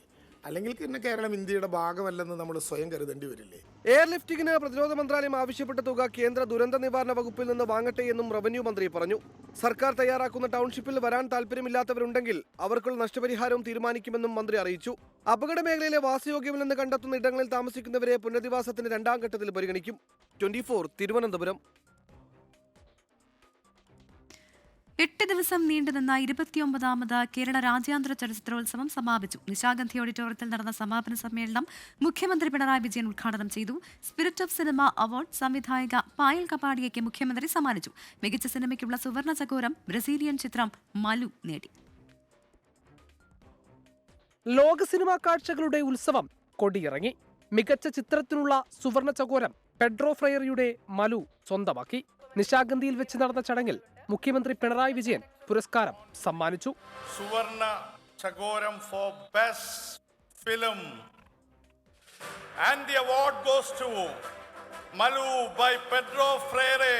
അല്ലെങ്കിൽ പിന്നെ കേരളം ഇന്ത്യയുടെ ഭാഗമല്ലെന്ന് നമ്മൾ സ്വയം കരുതേണ്ടി വരില്ലേ? എയർലിഫ്റ്റിംഗിന് പ്രതിരോധ മന്ത്രാലയം ആവശ്യപ്പെട്ട തുക കേന്ദ്ര ദുരന്ത നിവാരണ വകുപ്പിൽ നിന്ന് വാങ്ങട്ടെ എന്നും റവന്യൂ മന്ത്രി പറഞ്ഞു. സർക്കാർ തയ്യാറാക്കുന്ന ടൗൺഷിപ്പിൽ വരാൻ താല്പര്യമില്ലാത്തവരുണ്ടെങ്കിൽ അവർക്കുള്ള നഷ്ടപരിഹാരവും തീരുമാനിക്കുമെന്നും മന്ത്രി അറിയിച്ചു. അപകട മേഖലയിലെ വാസയോഗ്യമില്ലെന്ന് കണ്ടെത്തുന്ന ഇടങ്ങളിൽ താമസിക്കുന്നവരെ പുനരധിവാസത്തിന് 2ാം ഘട്ടത്തിൽ പരിഗണിക്കും. 24 തിരുവനന്തപുരം. 8 ദിവസം നീണ്ടുനിന്ന 29ാമത് കേരള രാജ്യാന്തര ചലച്ചിത്രോത്സവം സമാപിച്ചു. നിശാഗന്ധി ഓഡിറ്റോറിയത്തിൽ നടന്ന സമാപന സമ്മേളനം മുഖ്യമന്ത്രി പിണറായി വിജയൻ ഉദ്ഘാടനം ചെയ്തു. സ്പിരിറ്റ് ഓഫ് സിനിമ അവാർഡ് സംവിധായിക പായൽ കപാടിയയ്ക്ക് മുഖ്യമന്ത്രി സമ്മാനിച്ചു. മികച്ച സിനിമയ്ക്കുള്ള സുവർണ ചകോരം ബ്രസീലിയൻ ചിത്രം മലു നേടി. ലോക സിനിമാ കാഴ്ചകളുടെ ഉത്സവം കൊടിയിറങ്ങി. മികച്ച ചിത്രത്തിനുള്ള സുവർണ ചകോരം പെഡ്രോ ഫ്രയറിയുടെ മലു സ്വന്തമാക്കി. നിശാഗന്ധിയിൽ വെച്ച് നടന്ന ചടങ്ങിൽ മുഖ്യമന്ത്രി പിണറായി വിജയൻ പുരസ്കാരം സമ്മാനിച്ചു. Suvarna Chakoram for best film and the award goes to Malu by Pedro Freire.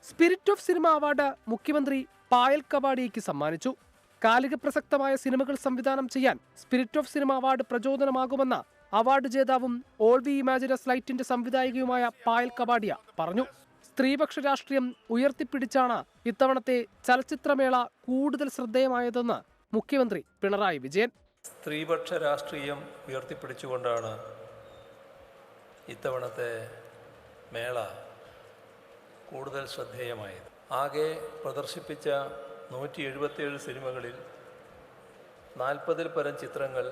Spirit of cinema award മുഖ്യമന്ത്രി പായൽ കപാടിയയ്ക്ക് സമ്മാനിച്ചു. കാലിക പ്രസക്തമായ സിനിമകൾ സംവിധാനം ചെയ്യാൻ സ്പിരിറ്റ് ഓഫ് സിനിമ അവാർഡ് പ്രചോദനമാകുമെന്ന അവാർഡ് ജേതാവും ഓൾ വി ഇമാജിനസ് ലൈറ്റിന്റെ സംവിധായികയുമായ പായൽ കപാടിയ പറഞ്ഞു. സ്ത്രീപക്ഷ രാഷ്ട്രീയം ഉയർത്തിപ്പിടിച്ചാണ് ഇത്തവണത്തെ ചലച്ചിത്രമേള കൂടുതൽ ശ്രദ്ധേയമായതെന്ന് മുഖ്യമന്ത്രി പിണറായി വിജയൻ. സ്ത്രീപക്ഷ രാഷ്ട്രീയം ഉയർത്തിപ്പിടിച്ചുകൊണ്ടാണ് ഇത്തവണത്തെ മേള കൂടുതൽ ശ്രദ്ധേയമായത്. ആകെ പ്രദർശിപ്പിച്ച 177 സിനിമകളിൽ 40-ൽ പരം ചിത്രങ്ങൾ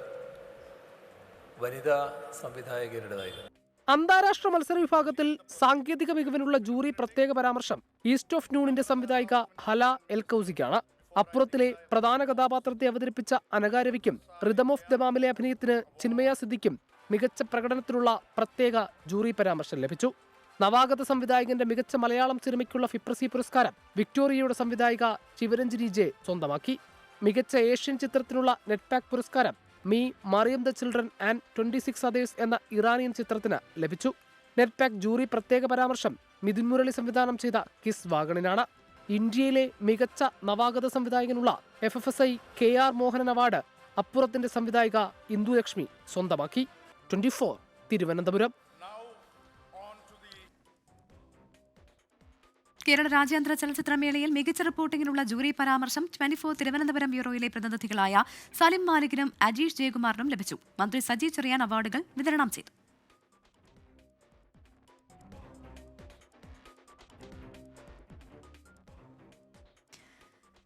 വനിതാ സംവിധായകരുടേതായിരുന്നു. അന്താരാഷ്ട്ര മത്സര വിഭാഗത്തിൽ സാങ്കേതിക മികവിനുള്ള ജൂറി പ്രത്യേക പരാമർശം ഈസ്റ്റ് ഓഫ് നൂണിന്റെ സംവിധായിക ഹല എൽകൌസിക്കാണ്. അപ്പുറത്തിലെ പ്രധാന കഥാപാത്രത്തെ അവതരിപ്പിച്ച അനകാരവിക്കും റിതം ഓഫ് ദമാമിലെ അഭിനയത്തിന് ചിന്മയ സിദ്ദിഖും മികച്ച പ്രകടനത്തിനുള്ള പ്രത്യേക ജൂറി പരാമർശം ലഭിച്ചു. നവാഗത സംവിധായകന്റെ മികച്ച മലയാളം സിനിമയ്ക്കുള്ള ഫിപ്രസി പുരസ്കാരം വിക്ടോറിയയുടെ സംവിധായിക ശിവരഞ്ജിനി ജെ സ്വന്തമാക്കി. മികച്ച ഏഷ്യൻ ചിത്രത്തിനുള്ള നെറ്റ്പാക് പുരസ്കാരം Me Mariam the children and 26 others എന്ന ഇറാനിയൻ ചിത്രത്തിന് ലഭിച്ചു. നെറ്റ്പാക് ജൂറി പ്രത്യേക പരാമർശം മിഥുൻ മുരളി സംവിധാനം ചെയ്ത കിസ് വാഗണിനാണ്. ഇന്ത്യയിലെ മികച്ച നവാഗത സംവിധായകനുള്ള FFSI KR മോഹനൻ അവാർഡ് അപ്പുറത്തിന്റെ സംവിധായിക ഇന്ദുലക്ഷ്മി സ്വന്തമാക്കി. 24 തിരുവനന്തപുരം. കേരള രാജ്യാന്തര ചലച്ചിത്രമേളയിൽ മികച്ച റിപ്പോർട്ടിംഗിനുള്ള ജൂറി പരാമർശം 24 തിരുവനന്തപുരം ബ്യൂറോയിലെ പ്രതിനിധികളായ സലിം മാലിക്കിനും അജീഷ് ജയകുമാറിനും ലഭിച്ചു. മന്ത്രി സജി ചെറിയാൻ അവാർഡുകൾ വിതരണം ചെയ്തു.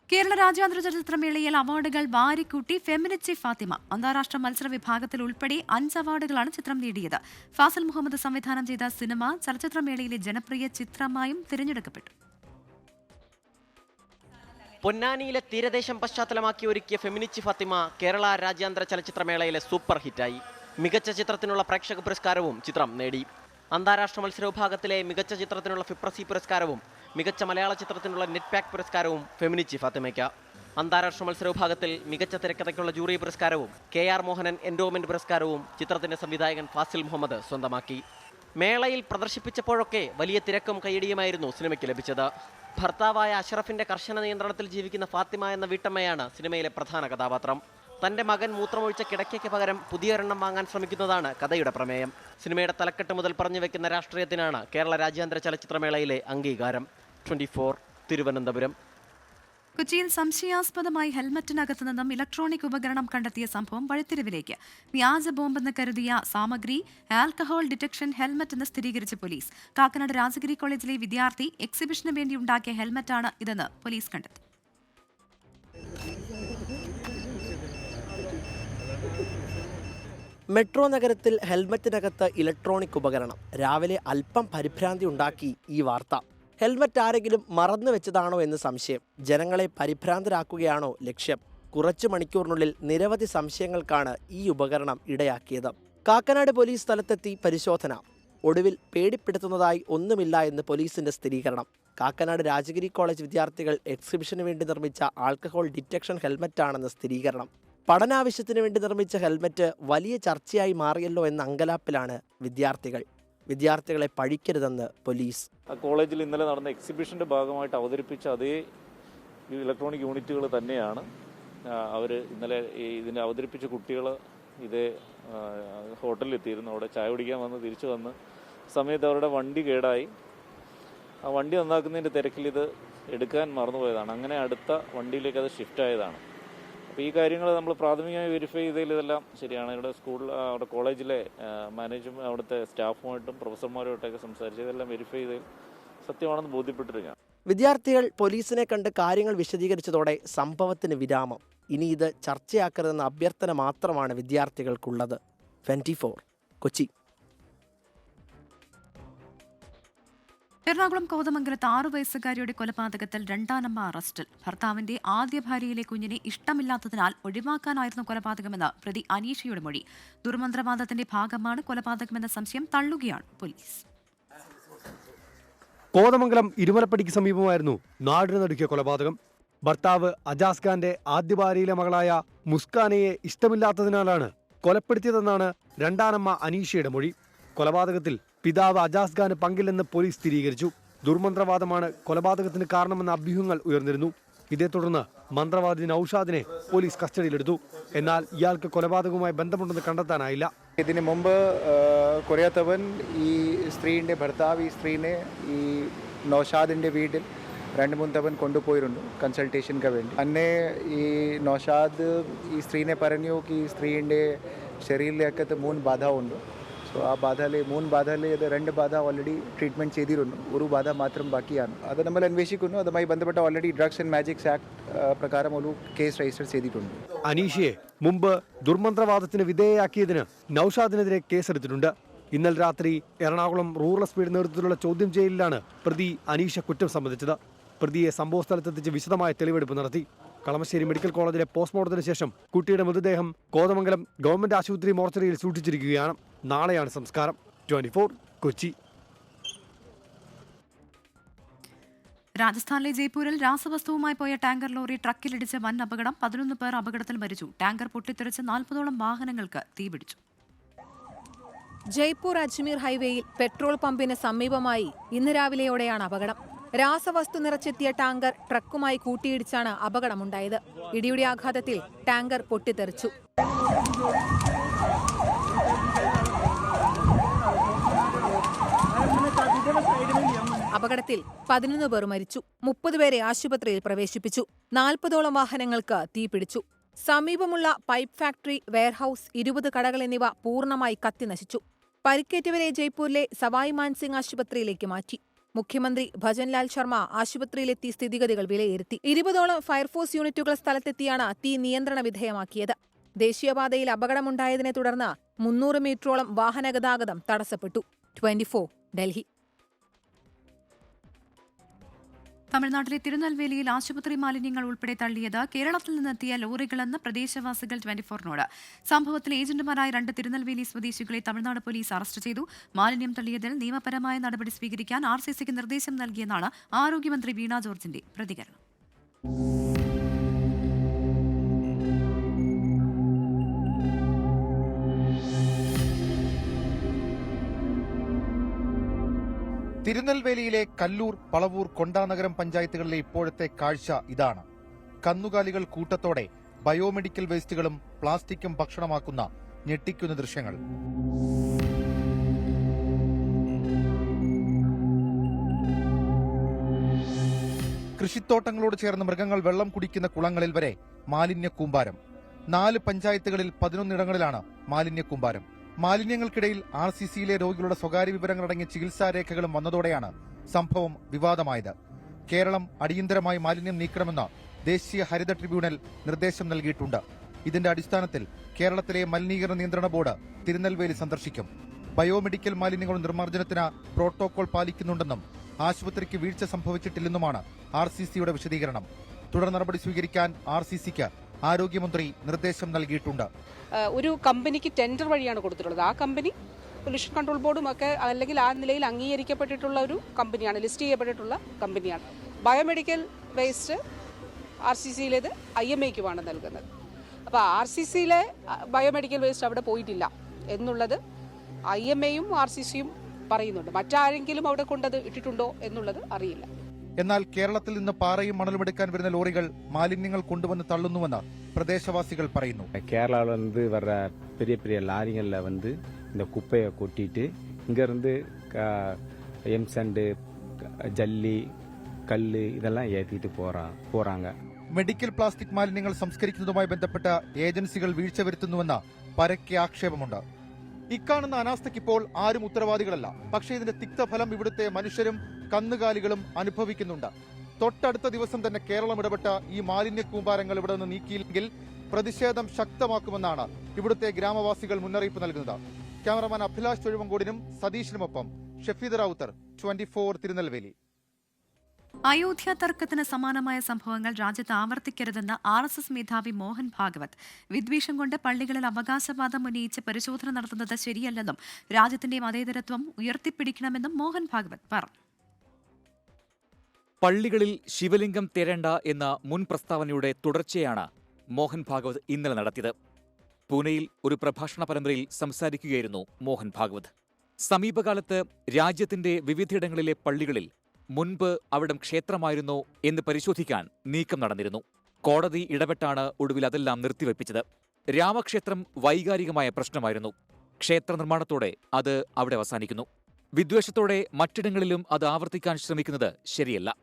കേരള രാജ്യാന്തര ചലച്ചിത്രമേളയിൽ അവാർഡുകൾ വാരിക്കൂട്ടി ഫെമിനിച്ചി ഫാത്തിമ. അന്താരാഷ്ട്ര മത്സര വിഭാഗത്തിൽ ഉൾപ്പെടെ 5 അവാർഡുകളാണ് ചിത്രം നേടിയത്. ഫാസിൽ മുഹമ്മദ് സംവിധാനം ചെയ്ത സിനിമ ചലച്ചിത്രമേളയിലെ ജനപ്രിയ ചിത്രമായും തിരഞ്ഞെടുക്കപ്പെട്ടു. പൊന്നാനിയിലെ തീരദേശം പശ്ചാത്തലമാക്കി ഒരുക്കിയ ഫെമിനിച്ചി ഫാത്തിമ കേരള രാജ്യാന്തര ചലച്ചിത്രമേളയിലെ സൂപ്പർ ഹിറ്റായി. മികച്ച ചിത്രത്തിനുള്ള പ്രേക്ഷക പുരസ്കാരവും ചിത്രം നേടി. അന്താരാഷ്ട്ര മത്സര വിഭാഗത്തിലെ മികച്ച ചിത്രത്തിനുള്ള ഫിപ്രസി പുരസ്കാരവും മികച്ച മലയാള ചിത്രത്തിനുള്ള നെറ്റ്പാക് പുരസ്കാരവും ഫെമിനിച്ചി ഫാത്തിമയ്ക്ക്. അന്താരാഷ്ട്ര മത്സര വിഭാഗത്തിൽ മികച്ച തിരക്കഥയ്ക്കുള്ള ജൂറി പുരസ്കാരവും KR മോഹനൻ എൻഡോമെന്റ് പുരസ്കാരവും ചിത്രത്തിന്റെ സംവിധായകൻ ഫാസിൽ മുഹമ്മദ് സ്വന്തമാക്കി. മേളയിൽ പ്രദർശിപ്പിച്ചപ്പോഴൊക്കെ വലിയ തിരക്കും കയ്യടിയുമായിരുന്നു സിനിമയ്ക്ക് ലഭിച്ചത്. ഭർത്താവായ അഷ്റഫിന്റെ കർശന നിയന്ത്രണത്തിൽ ജീവിക്കുന്ന ഫാത്തിമ എന്ന വീട്ടമ്മയാണ് സിനിമയിലെ പ്രധാന കഥാപാത്രം. തന്റെ മകൻ മൂത്രമൊഴിച്ച കിടക്കയ്ക്ക് പകരം പുതിയൊരെണ്ണം വാങ്ങാൻ ശ്രമിക്കുന്നതാണ് കഥയുടെ പ്രമേയം. സിനിമയുടെ തലക്കെട്ട് മുതൽ പറഞ്ഞു വെക്കുന്ന രാഷ്ട്രീയത്തിനാണ് കേരള രാജ്യാന്തര ചലച്ചിത്രമേളയിലെ അംഗീകാരം. 24 തിരുവനന്തപുരം. കൊച്ചിയിൽ സംശയാസ്പദമായി ഹെൽമറ്റിനകത്തു നിന്നും ഇലക്ട്രോണിക് ഉപകരണം കണ്ടെത്തിയ സംഭവം വഴിത്തിരിവിലേക്ക്. വ്യാജ ബോംബെന്ന് കരുതിയ സാമഗ്രി ആൽക്കഹോൾ ഡിറ്റക്ഷൻ ഹെൽമറ്റ് എന്ന് സ്ഥിരീകരിച്ച് പോലീസ്. കാക്കനാട് രാജഗിരി കോളേജിലെ വിദ്യാർത്ഥി എക്സിബിഷന് വേണ്ടി ഉണ്ടാക്കിയ ഹെൽമറ്റാണ് ഇതെന്ന് പോലീസ് കണ്ടെത്തി. മെട്രോ നഗരത്തിൽ ഹെൽമറ്റിനകത്ത് ഇലക്ട്രോണിക് ഉപകരണം. രാവിലെ അല്പം പരിഭ്രാന്തി ഉണ്ടാക്കി ഈ വാർത്ത. ഹെൽമറ്റ് ആരെങ്കിലും മറന്നു വെച്ചതാണോ എന്ന് സംശയം. ജനങ്ങളെ പരിഭ്രാന്തരാക്കുകയാണോ ലക്ഷ്യം? കുറച്ചു മണിക്കൂറിനുള്ളിൽ നിരവധി സംശയങ്ങൾക്കാണ് ഈ ഉപകരണം ഇടയാക്കിയത്. കാക്കനാട് പോലീസ് സ്ഥലത്തെത്തി പരിശോധന. ഒടുവിൽ പേടിപ്പെടുത്തുന്നതായി ഒന്നുമില്ല എന്ന് പോലീസിന്റെ സ്ഥിരീകരണം. കാക്കനാട് രാജഗിരി കോളേജ് വിദ്യാർത്ഥികൾ എക്സിബിഷന് വേണ്ടി നിർമ്മിച്ച ആൽക്കഹോൾ ഡിറ്റക്ഷൻ ഹെൽമറ്റാണെന്ന് സ്ഥിരീകരണം. പഠനാവശ്യത്തിന് വേണ്ടി നിർമ്മിച്ച ഹെൽമറ്റ് വലിയ ചർച്ചയായി മാറിയല്ലോ എന്ന അങ്കലാപ്പിലാണ് വിദ്യാർത്ഥികൾ. വിദ്യാർത്ഥികളെ പഴിക്കരുതെന്ന് പോലീസ്. കോളേജിൽ ഇന്നലെ നടന്ന എക്സിബിഷന്റെ ഭാഗമായിട്ട് അവതരിപ്പിച്ച അതേ ഇലക്ട്രോണിക് യൂണിറ്റുകൾ തന്നെയാണ്. അവർ ഇന്നലെ ഇതിനെ അവതരിപ്പിച്ച കുട്ടികൾ ഇതേ ഹോട്ടലിൽ എത്തിയിരുന്നു. അവിടെ ചായ കുടിക്കാൻ വന്ന് തിരിച്ചു വന്ന് സമയത്ത് അവരുടെ വണ്ടി കേടായി. ആ വണ്ടി നന്നാക്കുന്നതിൻ്റെ തിരക്കിൽ ഇത് എടുക്കാൻ മറന്നുപോയതാണ്. അങ്ങനെ അടുത്ത വണ്ടിയിലേക്ക് അത് ഷിഫ്റ്റ് ആയതാണ്. അപ്പോൾ ഈ കാര്യങ്ങൾ നമ്മൾ പ്രാഥമികമായി വെരിഫൈ ചെയ്തതിൽ ഇതെല്ലാം ശരിയാണ്. ഇവിടെ അവിടെ കോളേജിലെ മാനേജ്മെൻറ്റ് അവിടുത്തെ സ്റ്റാഫുമായിട്ടും പ്രൊഫസർമാരുമായിട്ടൊക്കെ സംസാരിച്ച് ഇതെല്ലാം വെരിഫൈ ചെയ്തതിൽ സത്യമാണെന്ന് ബോധ്യപ്പെട്ടിരിക്കുകയാണ്. വിദ്യാർത്ഥികൾ പോലീസിനെ കണ്ട് കാര്യങ്ങൾ വിശദീകരിച്ചതോടെ സംഭവത്തിന് വിരാമം. ഇനി ഇത് ചർച്ചയാക്കരുതെന്ന അഭ്യർത്ഥന മാത്രമാണ് വിദ്യാർത്ഥികൾക്കുള്ളത്. 24 കൊച്ചി. എറണാകുളം കോതമംഗലത്ത് 6 വയസ്സുകാരിയുടെ കൊലപാതകത്തിൽ രണ്ടാനമ്മ അറസ്റ്റിൽ. ഭർത്താവിന്റെ ആദ്യ ഭാര്യയിലെ കുഞ്ഞിനെ ഇഷ്ടമില്ലാത്തതിനാൽ ഒഴിവാക്കാനായിരുന്നു കൊലപാതകമെന്ന് പ്രതി അനീഷയുടെ മൊഴി. ദുർമന്ത്രവാദത്തിന്റെ ഭാഗമാണ് കൊലപാതകമെന്ന സംശയം തള്ളുകയാണ് പോലീസ്. കോതമംഗലം ഇരുമലപ്പടിക്ക് സമീപമായിരുന്നു നാടിന് നടുക്കിയ കൊലപാതകം. ഭർത്താവ് അജാസ് ഖാന്റെ ആദ്യ ഭാര്യയിലെ മകളായ മുസ്കാനയെ ഇഷ്ടമില്ലാത്തതിനാലാണ് കൊലപ്പെടുത്തിയതെന്നാണ് രണ്ടാനമ്മ അനീഷയുടെ മൊഴി. കൊലപാതകത്തിൽ പിതാവ് അജാസ് ഖാന് പങ്കില്ലെന്ന് പോലീസ് സ്ഥിരീകരിച്ചു. ദുർമന്ത്രവാദമാണ് കൊലപാതകത്തിന് കാരണമെന്ന അഭ്യൂഹങ്ങൾ ഉയർന്നിരുന്നു. ഇതേ തുടർന്ന് മന്ത്രവാദി നൌഷാദിനെ പോലീസ് കസ്റ്റഡിയിലെടുത്തു. എന്നാൽ ഇയാൾക്ക് കൊലപാതകവുമായി ബന്ധമുണ്ടെന്ന് കണ്ടെത്താനായില്ല. ഇതിന് മുമ്പ് കൊറിയത്തവൻ ഈ സ്ത്രീയുടെ ഭർത്താവ് ഈ സ്ത്രീനെ ഈ നൌഷാദിൻ്റെ വീട്ടിൽ 2-3 തവണ കൊണ്ടുപോയിരുന്നു കൺസൾട്ടേഷനൊക്കെ വേണ്ടി. അന്നേ ഈ നൌഷാദ് ഈ സ്ത്രീനെ പറഞ്ഞു ഈ സ്ത്രീയുടെ ശരീരത്തിലേക്ക് 3 ബാധ ഉണ്ട്. സോ ആ ബാധയിൽ 3 ബാധയിൽ 2 ബാധ ഓൾറെഡി ട്രീറ്റ്മെൻറ്റ് ചെയ്തിരുന്നു. ഒരു ബാധ മാത്രം ബാക്കിയാണ്. അത് നമ്മൾ അന്വേഷിക്കുന്നു. അതുമായി ബന്ധപ്പെട്ട already drugs and magics act പ്രകാരം ഒരു കേസ് രജിസ്റ്റർ ചെയ്തിട്ടുണ്ട്. അനീഷയെ മുമ്പ് ദുർമന്ത്രവാദത്തിന് വിധേയയാക്കിയതിന് നൌഷാദിനെതിരെ കേസെടുത്തിട്ടുണ്ട്. ഇന്നലെ രാത്രി എറണാകുളം റൂറൽ എസ്പിയുടെ നേതൃത്വത്തിലുള്ള ചോദ്യം ചെയ്യലിലാണ് പ്രതി അനീഷ കുറ്റം സമ്മതിച്ചത്. പ്രതിയെ സംഭവസ്ഥലത്തെത്തിച്ച് വിശദമായ തെളിവെടുപ്പ് നടത്തി. കളമശ്ശേരി മെഡിക്കൽ കോളേജിലെ പോസ്റ്റ്മോർട്ടത്തിന് ശേഷം കുട്ടിയുടെ മൃതദേഹം കോതമംഗലം ഗവൺമെന്റ് ആശുപത്രി മോർച്ചറിയിൽ സൂക്ഷിച്ചിരിക്കുകയാണ്. നാളെയാണ് സംസ്കാരം. 24 കൊച്ചി. രാജസ്ഥാനിലെ ജയ്പൂരിൽ രാസവസ്തുവുമായി പോയ ടാങ്കർ ലോറി ട്രക്കിലിടിച്ച വൻ അപകടം. 11 പേർ അപകടത്തിൽ മരിച്ചു. ടാങ്കർ പൊട്ടിത്തെറിച്ച് 40ഓളം വാഹനങ്ങൾക്ക് തീപിടിച്ചു. ജയ്പൂർ അജ്മീർ ഹൈവേയിൽ പെട്രോൾ പമ്പിന് സമീപമായി ഇന്ന് രാവിലെയോടെയാണ് അപകടം. രാസവസ്തു നിറച്ചെത്തിയ ടാങ്കർ ട്രക്കുമായി കൂട്ടിയിടിച്ചാണ് അപകടമുണ്ടായത്. ഇടിയുടെ ആഘാതത്തിൽ ടാങ്കർ പൊട്ടിത്തെറിച്ചു. അപകടത്തിൽ 11 പേർ മരിച്ചു. 30 പേരെ ആശുപത്രിയിൽ പ്രവേശിപ്പിച്ചു. 40ഓളം വാഹനങ്ങൾക്ക് തീപിടിച്ചു. സമീപമുള്ള പൈപ്പ് ഫാക്ടറി, വെയർഹൌസ്, 20 കടകൾ എന്നിവ പൂർണ്ണമായി കത്തിനശിച്ചു. പരിക്കേറ്റവരെ ജയ്പൂരിലെ സവായ് മാൻസിംഗ് ആശുപത്രിയിലേക്ക് മാറ്റി. മുഖ്യമന്ത്രി ഭജൻലാൽ ശർമ്മ ആശുപത്രിയിലെത്തി സ്ഥിതിഗതികൾ വിലയിരുത്തി. 20ഓളം ഫയർഫോഴ്സ് യൂണിറ്റുകൾ സ്ഥലത്തെത്തിയാണ് തീ നിയന്ത്രണ വിധേയമാക്കിയത്. ദേശീയപാതയിൽ അപകടമുണ്ടായതിനെ തുടർന്ന് 300 മീറ്ററോളം വാഹനഗതാഗതം തടസ്സപ്പെട്ടു. 24 ഡൽഹി. തമിഴ്നാട്ടിലെ തിരുനെൽവേലിയിൽ ആശുപത്രി മാലിന്യങ്ങൾ ഉൾപ്പെടെ തള്ളിയത് കേരളത്തിൽ നിന്നെത്തിയ ലോറികളെന്ന് പ്രദേശവാസികൾ 24നോട്. സംഭവത്തിൽ ഏജന്റുമാരായ 2 തിരുനെൽവേലി സ്വദേശികളെ തമിഴ്നാട് പോലീസ് അറസ്റ്റ് ചെയ്തു. മാലിന്യം തള്ളിയതിൽ നിയമപരമായ നടപടി സ്വീകരിക്കാൻ RCCക്ക് നിർദ്ദേശം നൽകിയെന്നാണ് ആരോഗ്യമന്ത്രി വീണ ജോർജിന്റെ പ്രതികരണം. തിരുനെൽവേലിയിലെ കല്ലൂർ, പളവൂർ, കൊണ്ടാനഗരം പഞ്ചായത്തുകളിലെ ഇപ്പോഴത്തെ കാഴ്ച ഇതാണ്. കന്നുകാലികൾ കൂട്ടത്തോടെ ബയോമെഡിക്കൽ വേസ്റ്റുകളും പ്ലാസ്റ്റിക്കും ഭക്ഷണമാക്കുന്ന ഞെട്ടിക്കുന്ന ദൃശ്യങ്ങൾ. കൃഷിത്തോട്ടങ്ങളോട് ചേർന്ന് മൃഗങ്ങൾ വെള്ളം കുടിക്കുന്ന കുളങ്ങളിൽ വരെ മാലിന്യ കൂമ്പാരം. 4 പഞ്ചായത്തുകളിൽ 11 ഇടങ്ങളിലാണ് മാലിന്യ കൂമ്പാരം. മാലിന്യങ്ങൾക്കിടയിൽ RCCയിലെ രോഗികളുടെ സ്വകാര്യ വിവരങ്ങളടങ്ങിയ ചികിത്സാരേഖകളും വന്നതോടെയാണ് സംഭവം വിവാദമായത്. കേരളം അടിയന്തരമായി മാലിന്യം നീക്കണമെന്ന് ദേശീയ ഹരിത ട്രിബ്യൂണൽ നിർദ്ദേശം നൽകിയിട്ടുണ്ട്. ഇതിന്റെ അടിസ്ഥാനത്തിൽ കേരളത്തിലെ മലിനീകരണ നിയന്ത്രണ ബോർഡ് തിരുനെൽവേലി സന്ദർശിക്കും. ബയോമെഡിക്കൽ മാലിന്യങ്ങളുടെ നിർമ്മാർജ്ജനത്തിന് പ്രോട്ടോകോൾ പാലിക്കുന്നുണ്ടെന്നും ആശുപത്രിക്ക് വീഴ്ച സംഭവിച്ചിട്ടില്ലെന്നുമാണ് RCCയുടെ വിശദീകരണം. തുടർ നടപടി സ്വീകരിക്കാൻ RCCക്ക് ആരോഗ്യമന്ത്രി നിർദ്ദേശം നൽകിയിട്ടുണ്ട്. ഒരു കമ്പനിക്ക് ടെൻഡർ വഴിയാണ് കൊടുത്തിട്ടുള്ളത്. ആ കമ്പനി പൊല്യൂഷൻ കൺട്രോൾ ബോർഡും ഒക്കെ അല്ലെങ്കിൽ ആ നിലയിൽ അംഗീകരിക്കപ്പെട്ടിട്ടുള്ള ഒരു കമ്പനിയാണ്, ലിസ്റ്റ് ചെയ്യപ്പെട്ടിട്ടുള്ള കമ്പനിയാണ്. ബയോമെഡിക്കൽ വേസ്റ്റ് RCCയിലേത് IMAയ്ക്കുമാണ് നൽകുന്നത്. അപ്പോൾ RCCയിലെ ബയോമെഡിക്കൽ വേസ്റ്റ് അവിടെ പോയിട്ടില്ല എന്നുള്ളത് IMAയും RCCയും പറയുന്നുണ്ട്. മറ്റാരെങ്കിലും അവിടെ കൊണ്ടത് ഇട്ടിട്ടുണ്ടോ എന്നുള്ളത് അറിയില്ല. എന്നാൽ കേരളത്തിൽ നിന്ന് പാറയും മണലും എടുക്കാൻ വരുന്ന ലോറികൾ മാലിന്യങ്ങൾ കൊണ്ടുവന്ന് തള്ളുന്നുവെന്ന് പ്രദേശവാസികൾ പറയുന്നു. கேரளாவிலிருந்து வர்ற பெரிய பெரிய லாரிகளில் வந்து இந்த குப்பையை கொட்டிட்டு இங்கேருந்து எம்சண்டு ஜல்லி கல் இதெல்லாம் ஏற்றிட்டு போகிறாங்க. മെഡിക്കൽ പ്ലാസ്റ്റിക് മാലിന്യങ്ങൾ സംസ്കരിക്കുന്നതുമായി ബന്ധപ്പെട്ട ഏജൻസികൾ വീഴ്ച വരുത്തുന്നുവെന്ന പരക്കെ ആക്ഷേപമുണ്ട്. ഇക്കാണുന്ന അനാസ്ഥയ്ക്കിപ്പോൾ ആരും ഉത്തരവാദികളല്ല. പക്ഷേ ഇതിന്റെ തിക്തഫലം ഇവിടുത്തെ മനുഷ്യരും കന്നുകാലികളും അനുഭവിക്കുന്നുണ്ട്. തൊട്ടടുത്ത ദിവസം തന്നെ കേരളം ഇടപെട്ട ഈ മാലിന്യ കൂമ്പാരങ്ങൾ ഇവിടെ നിന്ന് നീക്കിയില്ലെങ്കിൽ പ്രതിഷേധം ശക്തമാക്കുമെന്നാണ് ഇവിടുത്തെ ഗ്രാമവാസികൾ മുന്നറിയിപ്പ് നൽകുന്നത്. ക്യാമറമാൻ അഭിലാഷ് ചൊഴുവങ്കോടിനും സതീഷിനുമൊപ്പം ഷഫീദ് റാവുത്തർ, 24 തിരുനെൽവേലി. അയോധ്യ തർക്കത്തിന് സമാനമായ സംഭവങ്ങൾ രാജ്യത്ത് ആവർത്തിക്കരുതെന്ന് RSS മേധാവി മോഹൻ ഭാഗവത്. വിദ്വേഷം കൊണ്ട് പള്ളികളിൽ അവകാശവാദം ഉന്നയിച്ച് പരിശോധന നടത്തുന്നത് ശരിയല്ലെന്നും രാജ്യത്തിന്റെ മതേതരത്വം ഉയർത്തിപ്പിടിക്കണമെന്നും മോഹൻ ഭാഗവത് പറഞ്ഞു. പള്ളികളിൽ ശിവലിംഗം തേടേണ്ട എന്ന മുൻ പ്രസ്താവനയുടെ തുടർച്ചയാണ് മോഹൻ ഭാഗവത് ഇന്നലെ നടത്തിയത്. പൂനെയിൽ ഒരു പ്രഭാഷണ പരമ്പരയിൽ സംസാരിക്കുകയായിരുന്നു മോഹൻ ഭാഗവത്. സമീപകാലത്ത് രാജ്യത്തിന്റെ വിവിധയിടങ്ങളിലെ പള്ളികളിൽ മുൻപ് അവിടം ക്ഷേത്രമായിരുന്നോ എന്ന് പരിശോധിക്കാൻ നീക്കം നടന്നിരുന്നു. കോടതി ഇടപെട്ടാണ് ഒടുവിൽ അതെല്ലാം നിർത്തിവെപ്പിച്ചത്. രാമക്ഷേത്രം വൈകാരികമായ പ്രശ്നമായിരുന്നു. ക്ഷേത്ര നിർമ്മാണത്തോടെ അത് അവിടെ അവസാനിക്കുന്നു. വിദ്വേഷത്തോടെ മറ്റിടങ്ങളിലും അത് ആവർത്തിക്കാൻ ശ്രമിക്കുന്നത് ശരിയല്ല.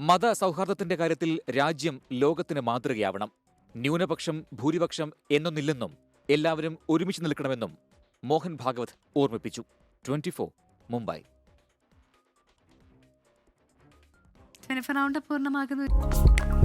മതസൗഹാർദ്ദത്തിന്റെ കാര്യത്തിൽ രാജ്യം ലോകത്തിന് മാതൃകയാവണം. ന്യൂനപക്ഷം ഭൂരിപക്ഷം എന്നൊന്നില്ലെന്നും എല്ലാവരും ഒരുമിച്ച് നിൽക്കണമെന്നും മോഹൻ ഭാഗവത് ഓർമ്മിപ്പിച്ചു. 24 മുംബൈ. പൂർണ്ണമാകുന്നു.